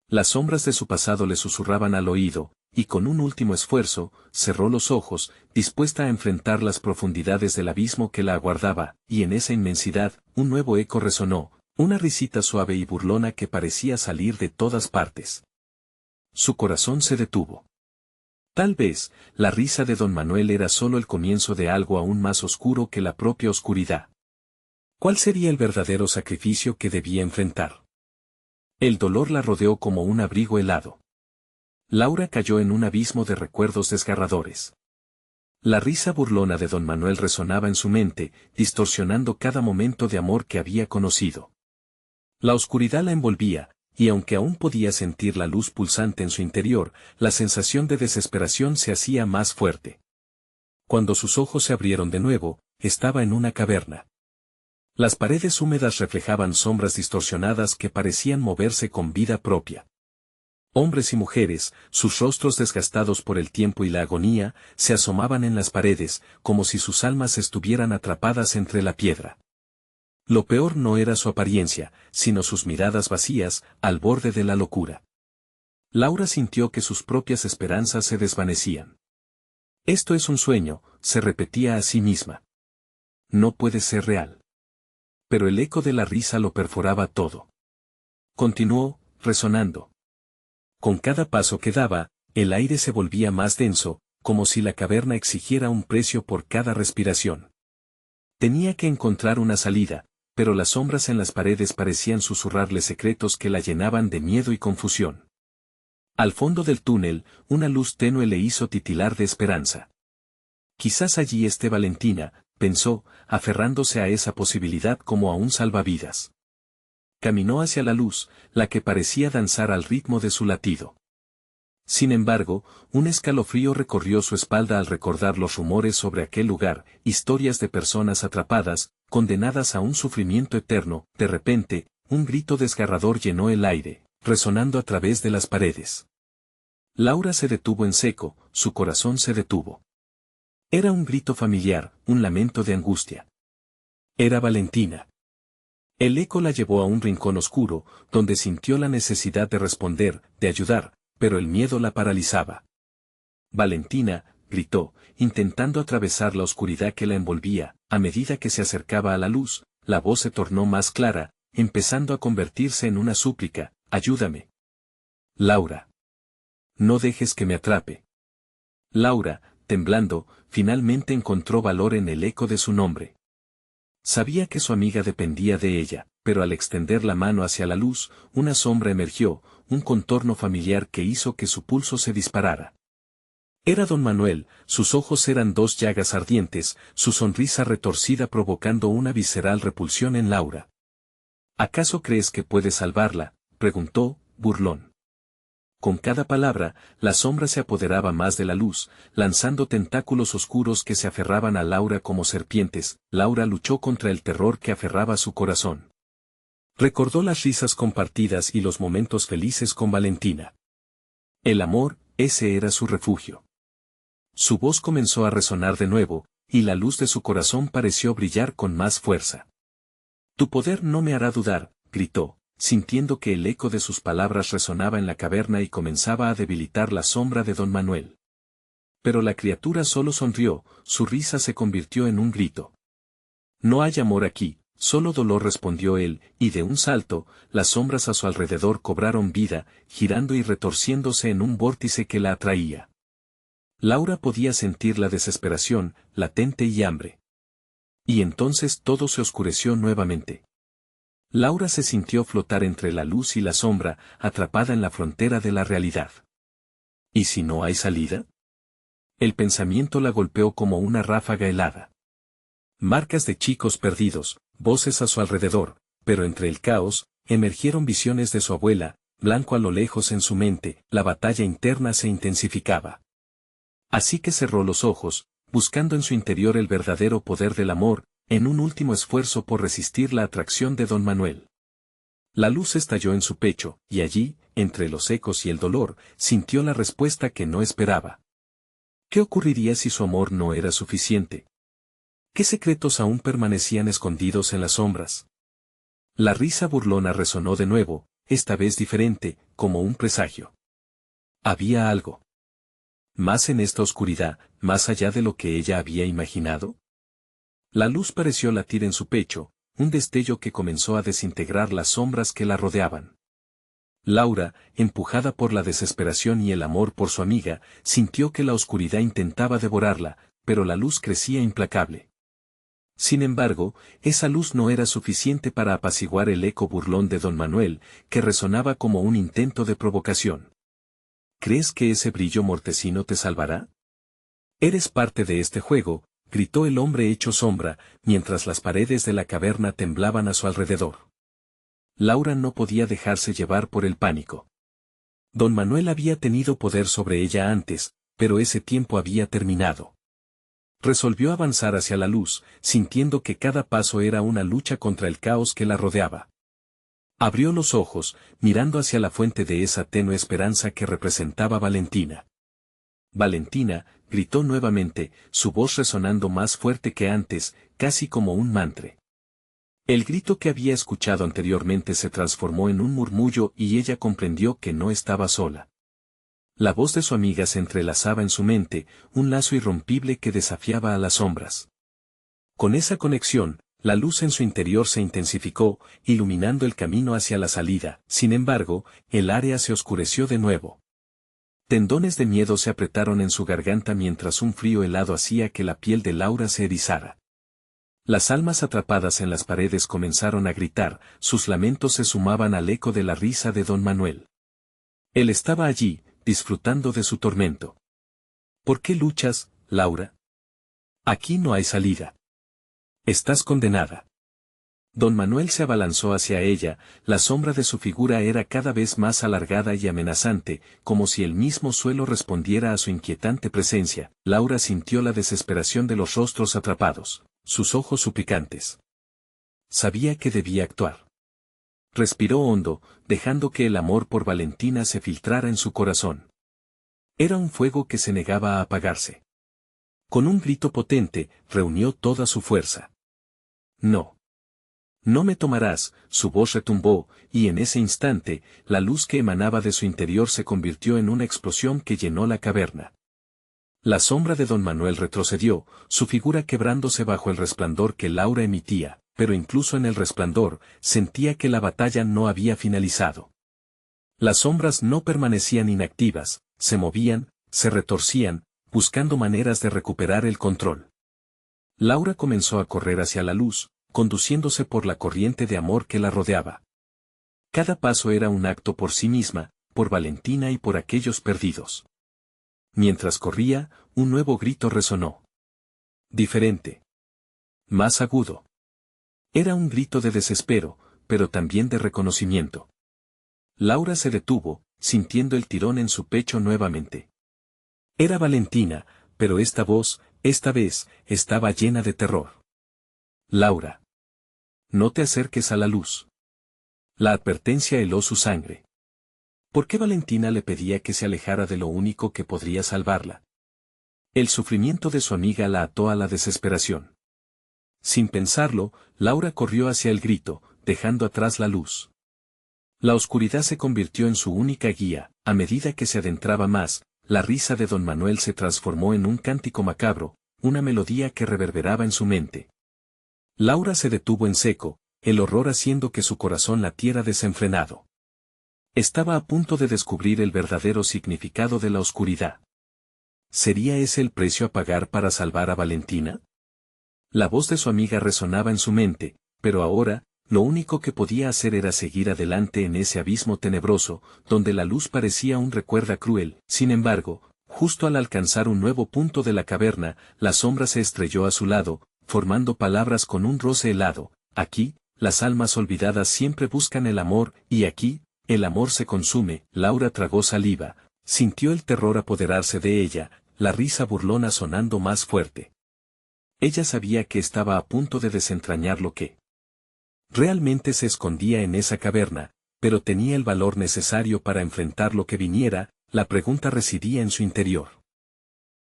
Las sombras de su pasado le susurraban al oído, y con un último esfuerzo, cerró los ojos, dispuesta a enfrentar las profundidades del abismo que la aguardaba, y en esa inmensidad, un nuevo eco resonó, una risita suave y burlona que parecía salir de todas partes. Su corazón se detuvo. Tal vez, la risa de don Manuel era solo el comienzo de algo aún más oscuro que la propia oscuridad. ¿Cuál sería el verdadero sacrificio que debía enfrentar? El dolor la rodeó como un abrigo helado. Laura cayó en un abismo de recuerdos desgarradores. La risa burlona de don Manuel resonaba en su mente, distorsionando cada momento de amor que había conocido. La oscuridad la envolvía, y aunque aún podía sentir la luz pulsante en su interior, la sensación de desesperación se hacía más fuerte. Cuando sus ojos se abrieron de nuevo, estaba en una caverna. Las paredes húmedas reflejaban sombras distorsionadas que parecían moverse con vida propia. Hombres y mujeres, sus rostros desgastados por el tiempo y la agonía, se asomaban en las paredes, como si sus almas estuvieran atrapadas entre la piedra. Lo peor no era su apariencia, sino sus miradas vacías, al borde de la locura. Laura sintió que sus propias esperanzas se desvanecían. Esto es un sueño, se repetía a sí misma. No puede ser real. Pero el eco de la risa lo perforaba todo. Continuó, resonando. Con cada paso que daba, el aire se volvía más denso, como si la caverna exigiera un precio por cada respiración. Tenía que encontrar una salida, pero las sombras en las paredes parecían susurrarle secretos que la llenaban de miedo y confusión. Al fondo del túnel, una luz tenue le hizo titilar de esperanza. Quizás allí esté Valentina, pensó, aferrándose a esa posibilidad como a un salvavidas. Caminó hacia la luz, la que parecía danzar al ritmo de su latido. Sin embargo, un escalofrío recorrió su espalda al recordar los rumores sobre aquel lugar, historias de personas atrapadas, condenadas a un sufrimiento eterno. De repente, un grito desgarrador llenó el aire, resonando a través de las paredes. Laura se detuvo en seco, su corazón se detuvo. Era un grito familiar, un lamento de angustia. Era Valentina. El eco la llevó a un rincón oscuro, donde sintió la necesidad de responder, de ayudar, pero el miedo la paralizaba. Valentina, gritó, intentando atravesar la oscuridad que la envolvía. A medida que se acercaba a la luz, la voz se tornó más clara, empezando a convertirse en una súplica: ayúdame. Laura. No dejes que me atrape. Laura, temblando, finalmente encontró valor en el eco de su nombre. Sabía que su amiga dependía de ella, pero al extender la mano hacia la luz, una sombra emergió, un contorno familiar que hizo que su pulso se disparara. Era don Manuel, sus ojos eran dos llagas ardientes, su sonrisa retorcida provocando una visceral repulsión en Laura. ¿Acaso crees que puedes salvarla?, preguntó, burlón. Con cada palabra, la sombra se apoderaba más de la luz, lanzando tentáculos oscuros que se aferraban a Laura como serpientes. Laura luchó contra el terror que aferraba su corazón. Recordó las risas compartidas y los momentos felices con Valentina. El amor, ese era su refugio. Su voz comenzó a resonar de nuevo, y la luz de su corazón pareció brillar con más fuerza. Tu poder no me hará dudar, gritó, sintiendo que el eco de sus palabras resonaba en la caverna y comenzaba a debilitar la sombra de don Manuel. Pero la criatura solo sonrió, su risa se convirtió en un grito. No hay amor aquí, solo dolor, respondió él, y de un salto, las sombras a su alrededor cobraron vida, girando y retorciéndose en un vórtice que la atraía. Laura podía sentir la desesperación, latente y hambre. Y entonces todo se oscureció nuevamente. Laura se sintió flotar entre la luz y la sombra, atrapada en la frontera de la realidad. ¿Y si no hay salida? El pensamiento la golpeó como una ráfaga helada. Marcas de chicos perdidos, voces a su alrededor, pero entre el caos, emergieron visiones de su abuela, blanco a lo lejos en su mente. La batalla interna se intensificaba. Así que cerró los ojos, buscando en su interior el verdadero poder del amor, en un último esfuerzo por resistir la atracción de don Manuel. La luz estalló en su pecho, y allí, entre los ecos y el dolor, sintió la respuesta que no esperaba. ¿Qué ocurriría si su amor no era suficiente? ¿Qué secretos aún permanecían escondidos en las sombras? La risa burlona resonó de nuevo, esta vez diferente, como un presagio. ¿Había algo más en esta oscuridad, más allá de lo que ella había imaginado? La luz pareció latir en su pecho, un destello que comenzó a desintegrar las sombras que la rodeaban. Laura, empujada por la desesperación y el amor por su amiga, sintió que la oscuridad intentaba devorarla, pero la luz crecía implacable. Sin embargo, esa luz no era suficiente para apaciguar el eco burlón de don Manuel, que resonaba como un intento de provocación. ¿Crees que ese brillo mortecino te salvará? Eres parte de este juego, gritó el hombre hecho sombra, mientras las paredes de la caverna temblaban a su alrededor. Laura no podía dejarse llevar por el pánico. Don Manuel había tenido poder sobre ella antes, pero ese tiempo había terminado. Resolvió avanzar hacia la luz, sintiendo que cada paso era una lucha contra el caos que la rodeaba. Abrió los ojos, mirando hacia la fuente de esa tenue esperanza que representaba Valentina. Valentina, gritó nuevamente, su voz resonando más fuerte que antes, casi como un mantre. El grito que había escuchado anteriormente se transformó en un murmullo y ella comprendió que no estaba sola. La voz de su amiga se entrelazaba en su mente, un lazo irrompible que desafiaba a las sombras. Con esa conexión, la luz en su interior se intensificó, iluminando el camino hacia la salida. Sin embargo, el área se oscureció de nuevo. Tendones de miedo se apretaron en su garganta mientras un frío helado hacía que la piel de Laura se erizara. Las almas atrapadas en las paredes comenzaron a gritar, sus lamentos se sumaban al eco de la risa de don Manuel. Él estaba allí, disfrutando de su tormento. ¿Por qué luchas, Laura? Aquí no hay salida. Estás condenada. Don Manuel se abalanzó hacia ella, la sombra de su figura era cada vez más alargada y amenazante, como si el mismo suelo respondiera a su inquietante presencia. Laura sintió la desesperación de los rostros atrapados, sus ojos suplicantes. Sabía que debía actuar. Respiró hondo, dejando que el amor por Valentina se filtrara en su corazón. Era un fuego que se negaba a apagarse. Con un grito potente, reunió toda su fuerza. No. No me tomarás, su voz retumbó, y en ese instante, la luz que emanaba de su interior se convirtió en una explosión que llenó la caverna. La sombra de don Manuel retrocedió, su figura quebrándose bajo el resplandor que Laura emitía, pero incluso en el resplandor, sentía que la batalla no había finalizado. Las sombras no permanecían inactivas, se movían, se retorcían, buscando maneras de recuperar el control. Laura comenzó a correr hacia la luz, conduciéndose por la corriente de amor que la rodeaba. Cada paso era un acto por sí misma, por Valentina y por aquellos perdidos. Mientras corría, un nuevo grito resonó. Diferente. Más agudo. Era un grito de desespero, pero también de reconocimiento. Laura se detuvo, sintiendo el tirón en su pecho nuevamente. Era Valentina, pero esta voz, esta vez, estaba llena de terror. Laura. No te acerques a la luz. La advertencia heló su sangre. ¿Por qué Valentina le pedía que se alejara de lo único que podría salvarla? El sufrimiento de su amiga la ató a la desesperación. Sin pensarlo, Laura corrió hacia el grito, dejando atrás la luz. La oscuridad se convirtió en su única guía, a medida que se adentraba más, la risa de don Manuel se transformó en un cántico macabro, una melodía que reverberaba en su mente. Laura se detuvo en seco, el horror haciendo que su corazón latiera desenfrenado. Estaba a punto de descubrir el verdadero significado de la oscuridad. ¿Sería ese el precio a pagar para salvar a Valentina? La voz de su amiga resonaba en su mente, pero ahora, lo único que podía hacer era seguir adelante en ese abismo tenebroso, donde la luz parecía un recuerdo cruel. Sin embargo, justo al alcanzar un nuevo punto de la caverna, la sombra se estrelló a su lado, formando palabras con un roce helado. Aquí, las almas olvidadas siempre buscan el amor, y aquí, el amor se consume. Laura tragó saliva, sintió el terror apoderarse de ella, la risa burlona sonando más fuerte. Ella sabía que estaba a punto de desentrañar lo que realmente se escondía en esa caverna, pero tenía el valor necesario para enfrentar lo que viniera. La pregunta residía en su interior.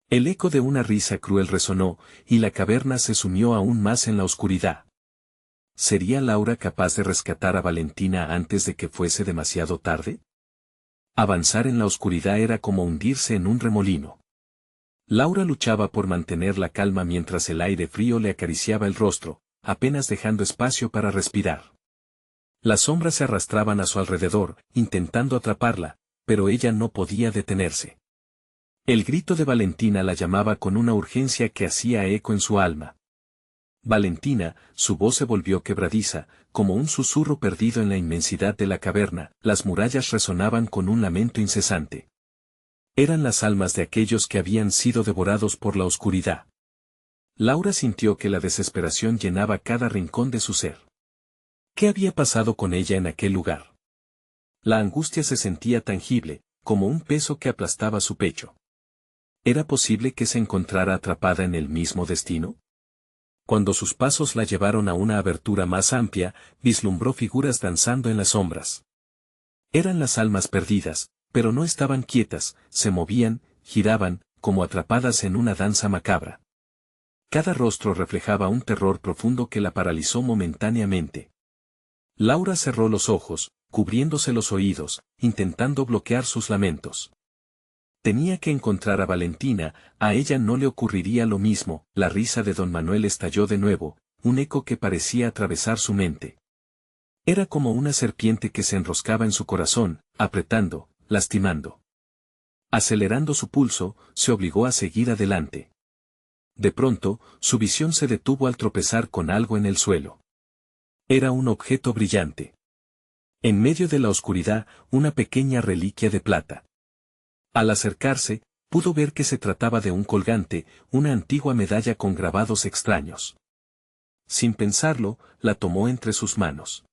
El eco de una risa cruel resonó, y la caverna se sumió aún más en la oscuridad. ¿Sería Laura capaz de rescatar a Valentina antes de que fuese demasiado tarde? Avanzar en la oscuridad era como hundirse en un remolino. Laura luchaba por mantener la calma mientras el aire frío le acariciaba el rostro, apenas dejando espacio para respirar. Las sombras se arrastraban a su alrededor, intentando atraparla, pero ella no podía detenerse. El grito de Valentina la llamaba con una urgencia que hacía eco en su alma. Valentina, su voz se volvió quebradiza, como un susurro perdido en la inmensidad de la caverna. Las murallas resonaban con un lamento incesante. Eran las almas de aquellos que habían sido devorados por la oscuridad. Laura sintió que la desesperación llenaba cada rincón de su ser. ¿Qué había pasado con ella en aquel lugar? La angustia se sentía tangible, como un peso que aplastaba su pecho. ¿Era posible que se encontrara atrapada en el mismo destino? Cuando sus pasos la llevaron a una abertura más amplia, vislumbró figuras danzando en las sombras. Eran las almas perdidas, pero no estaban quietas, se movían, giraban, como atrapadas en una danza macabra. Cada rostro reflejaba un terror profundo que la paralizó momentáneamente. Laura cerró los ojos, cubriéndose los oídos, intentando bloquear sus lamentos. Tenía que encontrar a Valentina, a ella no le ocurriría lo mismo. La risa de don Manuel estalló de nuevo, un eco que parecía atravesar su mente. Era como una serpiente que se enroscaba en su corazón, apretando, lastimando. Acelerando su pulso, se obligó a seguir adelante. De pronto, su visión se detuvo al tropezar con algo en el suelo. Era un objeto brillante. En medio de la oscuridad, una pequeña reliquia de plata. Al acercarse, pudo ver que se trataba de un colgante, una antigua medalla con grabados extraños. Sin pensarlo, la tomó entre sus manos.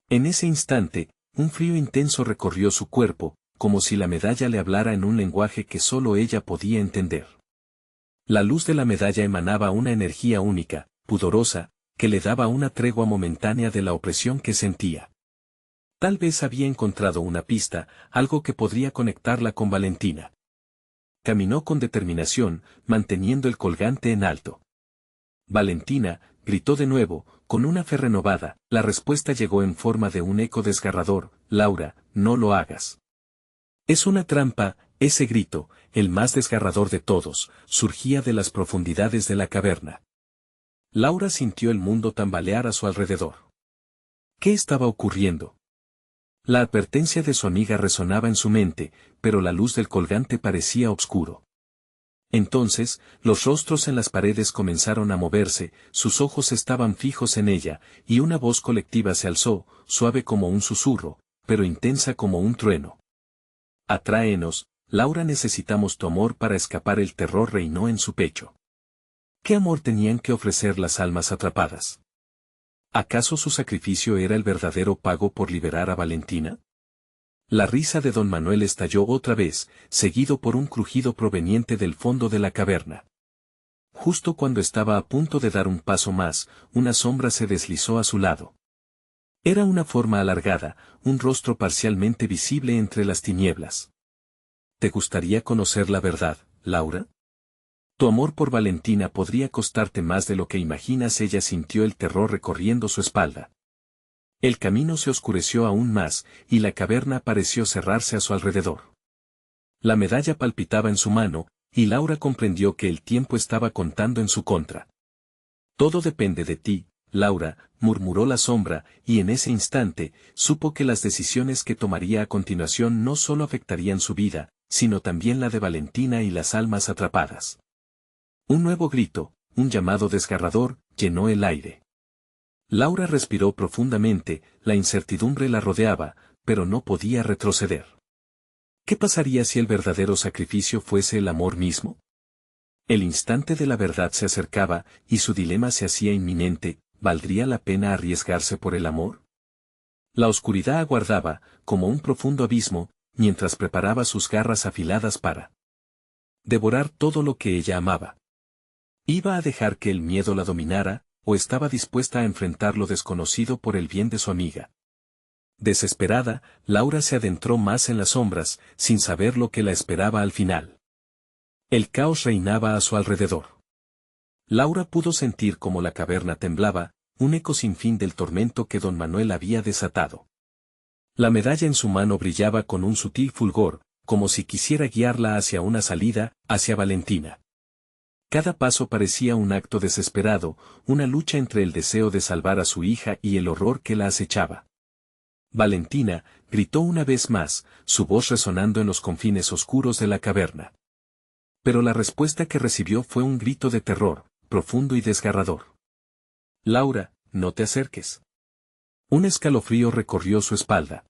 En ese instante, un frío intenso recorrió su cuerpo, como si la medalla le hablara en un lenguaje que solo ella podía entender. La luz de la medalla emanaba una energía única, pudorosa, que le daba una tregua momentánea de la opresión que sentía. Tal vez había encontrado una pista, algo que podría conectarla con Valentina. Caminó con determinación, manteniendo el colgante en alto. Valentina, gritó de nuevo, con una fe renovada. La respuesta llegó en forma de un eco desgarrador: Laura, no lo hagas. Es una trampa. Ese grito, el más desgarrador de todos, surgía de las profundidades de la caverna. Laura sintió el mundo tambalear a su alrededor. ¿Qué estaba ocurriendo? La advertencia de su amiga resonaba en su mente, pero la luz del colgante parecía oscuro. Entonces, los rostros en las paredes comenzaron a moverse, sus ojos estaban fijos en ella, y una voz colectiva se alzó, suave como un susurro, pero intensa como un trueno. Atráenos, Laura, necesitamos tu amor para escapar. El terror reinó en su pecho. ¿Qué amor tenían que ofrecer las almas atrapadas? ¿Acaso su sacrificio era el verdadero pago por liberar a Valentina? La risa de don Manuel estalló otra vez, seguido por un crujido proveniente del fondo de la caverna. Justo cuando estaba a punto de dar un paso más, una sombra se deslizó a su lado. Era una forma alargada, un rostro parcialmente visible entre las tinieblas. ¿Te gustaría conocer la verdad, Laura? Tu amor por Valentina podría costarte más de lo que imaginas. Ella sintió el terror recorriendo su espalda. El camino se oscureció aún más, y la caverna pareció cerrarse a su alrededor. La medalla palpitaba en su mano, y Laura comprendió que el tiempo estaba contando en su contra. Todo depende de ti, Laura, murmuró la sombra, y en ese instante, supo que las decisiones que tomaría a continuación no solo afectarían su vida, sino también la de Valentina y las almas atrapadas. Un nuevo grito, un llamado desgarrador, llenó el aire. Laura respiró profundamente, la incertidumbre la rodeaba, pero no podía retroceder. ¿Qué pasaría si el verdadero sacrificio fuese el amor mismo? El instante de la verdad se acercaba, y su dilema se hacía inminente. ¿Valdría la pena arriesgarse por el amor? La oscuridad aguardaba, como un profundo abismo, mientras preparaba sus garras afiladas para devorar todo lo que ella amaba. ¿Iba a dejar que el miedo la dominara, o estaba dispuesta a enfrentar lo desconocido por el bien de su amiga? Desesperada, Laura se adentró más en las sombras, sin saber lo que la esperaba al final. El caos reinaba a su alrededor. Laura pudo sentir cómo la caverna temblaba, un eco sin fin del tormento que don Manuel había desatado. La medalla en su mano brillaba con un sutil fulgor, como si quisiera guiarla hacia una salida, hacia Valentina. Cada paso parecía un acto desesperado, una lucha entre el deseo de salvar a su hija y el horror que la acechaba. Valentina, gritó una vez más, su voz resonando en los confines oscuros de la caverna. Pero la respuesta que recibió fue un grito de terror, profundo y desgarrador. Laura, no te acerques. Un escalofrío recorrió su espalda.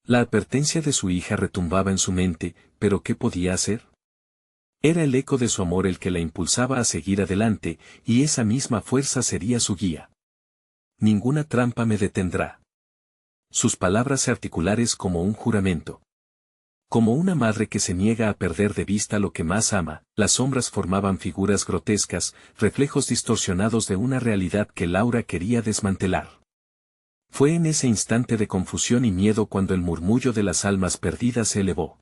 La advertencia de su hija retumbaba en su mente, pero ¿qué podía hacer? Era el eco de su amor el que la impulsaba a seguir adelante, y esa misma fuerza sería su guía. Ninguna trampa me detendrá. Sus palabras se articularon como un juramento. Como una madre que se niega a perder de vista lo que más ama, las sombras formaban figuras grotescas, reflejos distorsionados de una realidad que Laura quería desmantelar. Fue en ese instante de confusión y miedo cuando el murmullo de las almas perdidas se elevó.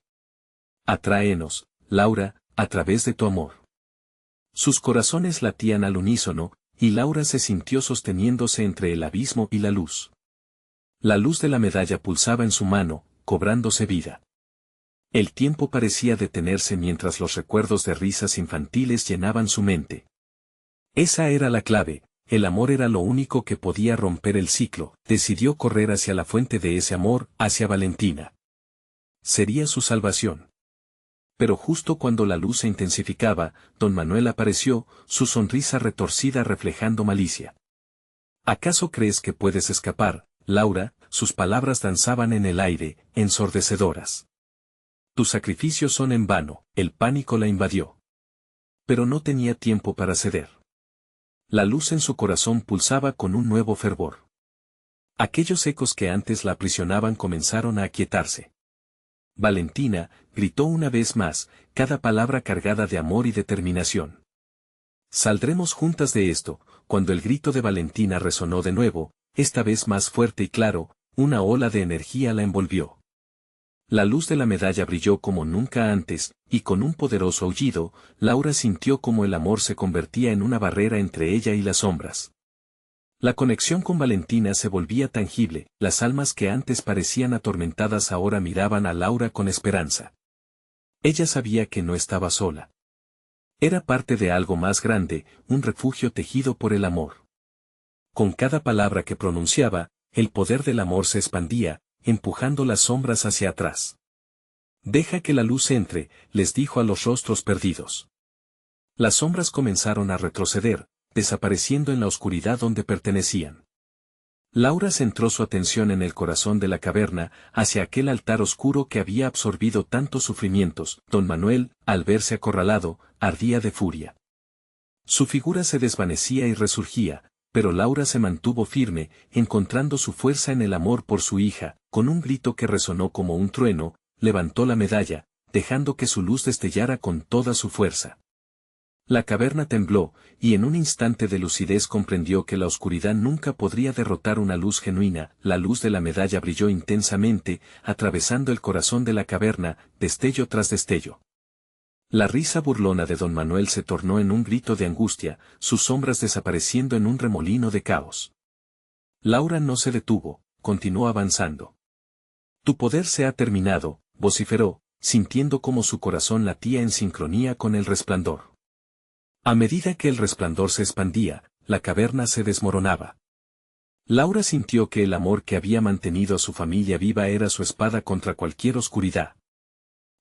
Atráenos, Laura, a través de tu amor. Sus corazones latían al unísono, y Laura se sintió sosteniéndose entre el abismo y la luz. La luz de la medalla pulsaba en su mano, cobrándose vida. El tiempo parecía detenerse mientras los recuerdos de risas infantiles llenaban su mente. Esa era la clave, el amor era lo único que podía romper el ciclo. Decidió correr hacia la fuente de ese amor, hacia Valentina. Sería su salvación. Pero justo cuando la luz se intensificaba, don Manuel apareció, su sonrisa retorcida reflejando malicia. ¿Acaso crees que puedes escapar, Laura? Sus palabras danzaban en el aire, ensordecedoras. Tus sacrificios son en vano, el pánico la invadió. Pero no tenía tiempo para ceder. La luz en su corazón pulsaba con un nuevo fervor. Aquellos ecos que antes la aprisionaban comenzaron a aquietarse. Valentina, gritó una vez más, cada palabra cargada de amor y determinación. Saldremos juntas de esto. Cuando el grito de Valentina resonó de nuevo, esta vez más fuerte y claro, una ola de energía la envolvió. La luz de la medalla brilló como nunca antes, y con un poderoso aullido, Laura sintió como el amor se convertía en una barrera entre ella y las sombras. La conexión con Valentina se volvía tangible, las almas que antes parecían atormentadas ahora miraban a Laura con esperanza. Ella sabía que no estaba sola. Era parte de algo más grande, un refugio tejido por el amor. Con cada palabra que pronunciaba, el poder del amor se expandía, empujando las sombras hacia atrás. Deja que la luz entre, les dijo a los rostros perdidos. Las sombras comenzaron a retroceder, desapareciendo en la oscuridad donde pertenecían. Laura centró su atención en el corazón de la caverna, hacia aquel altar oscuro que había absorbido tantos sufrimientos. Don Manuel, al verse acorralado, ardía de furia. Su figura se desvanecía y resurgía, pero Laura se mantuvo firme, encontrando su fuerza en el amor por su hija. Con un grito que resonó como un trueno, levantó la medalla, dejando que su luz destellara con toda su fuerza. La caverna tembló, y en un instante de lucidez comprendió que la oscuridad nunca podría derrotar una luz genuina. La luz de la medalla brilló intensamente, atravesando el corazón de la caverna, destello tras destello. La risa burlona de don Manuel se tornó en un grito de angustia, sus sombras desapareciendo en un remolino de caos. Laura no se detuvo, continuó avanzando. Tu poder se ha terminado, vociferó, sintiendo cómo su corazón latía en sincronía con el resplandor. A medida que el resplandor se expandía, la caverna se desmoronaba. Laura sintió que el amor que había mantenido a su familia viva era su espada contra cualquier oscuridad.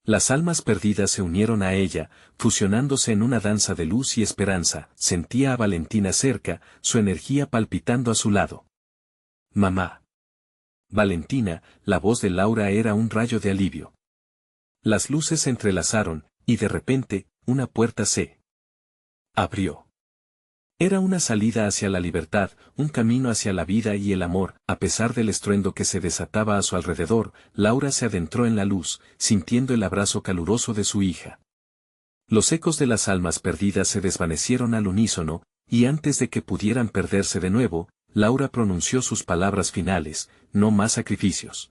Las almas perdidas se unieron a ella, fusionándose en una danza de luz y esperanza. Sentía a Valentina cerca, su energía palpitando a su lado. Mamá. Valentina, la voz de Laura era un rayo de alivio. Las luces se entrelazaron, y de repente, una puerta se abrió. Era una salida hacia la libertad, un camino hacia la vida y el amor. A pesar del estruendo que se desataba a su alrededor, Laura se adentró en la luz, sintiendo el abrazo caluroso de su hija. Los ecos de las almas perdidas se desvanecieron al unísono, y antes de que pudieran perderse de nuevo, Laura pronunció sus palabras finales: no más sacrificios.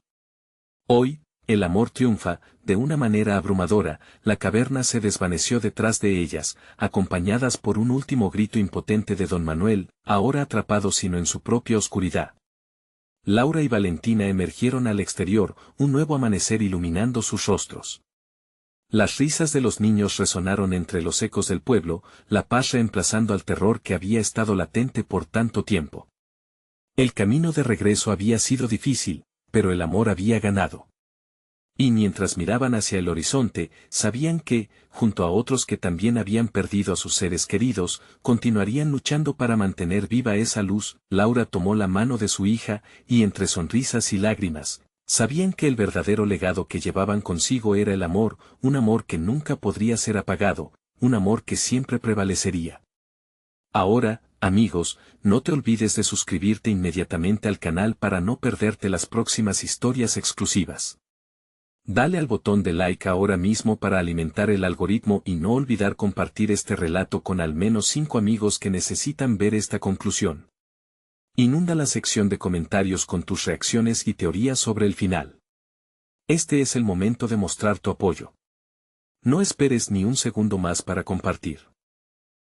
Hoy, el amor triunfa. De una manera abrumadora, la caverna se desvaneció detrás de ellas, acompañadas por un último grito impotente de don Manuel, ahora atrapado sino en su propia oscuridad. Laura y Valentina emergieron al exterior, un nuevo amanecer iluminando sus rostros. Las risas de los niños resonaron entre los ecos del pueblo, la paz reemplazando al terror que había estado latente por tanto tiempo. El camino de regreso había sido difícil, pero el amor había ganado. Y mientras miraban hacia el horizonte, sabían que, junto a otros que también habían perdido a sus seres queridos, continuarían luchando para mantener viva esa luz. Laura tomó la mano de su hija, y entre sonrisas y lágrimas, sabían que el verdadero legado que llevaban consigo era el amor, un amor que nunca podría ser apagado, un amor que siempre prevalecería. Ahora, amigos, no te olvides de suscribirte inmediatamente al canal para no perderte las próximas historias exclusivas. Dale al botón de like ahora mismo para alimentar el algoritmo y no olvidar compartir este relato con al menos 5 amigos que necesitan ver esta conclusión. Inunda la sección de comentarios con tus reacciones y teorías sobre el final. Este es el momento de mostrar tu apoyo. No esperes ni un segundo más para compartir.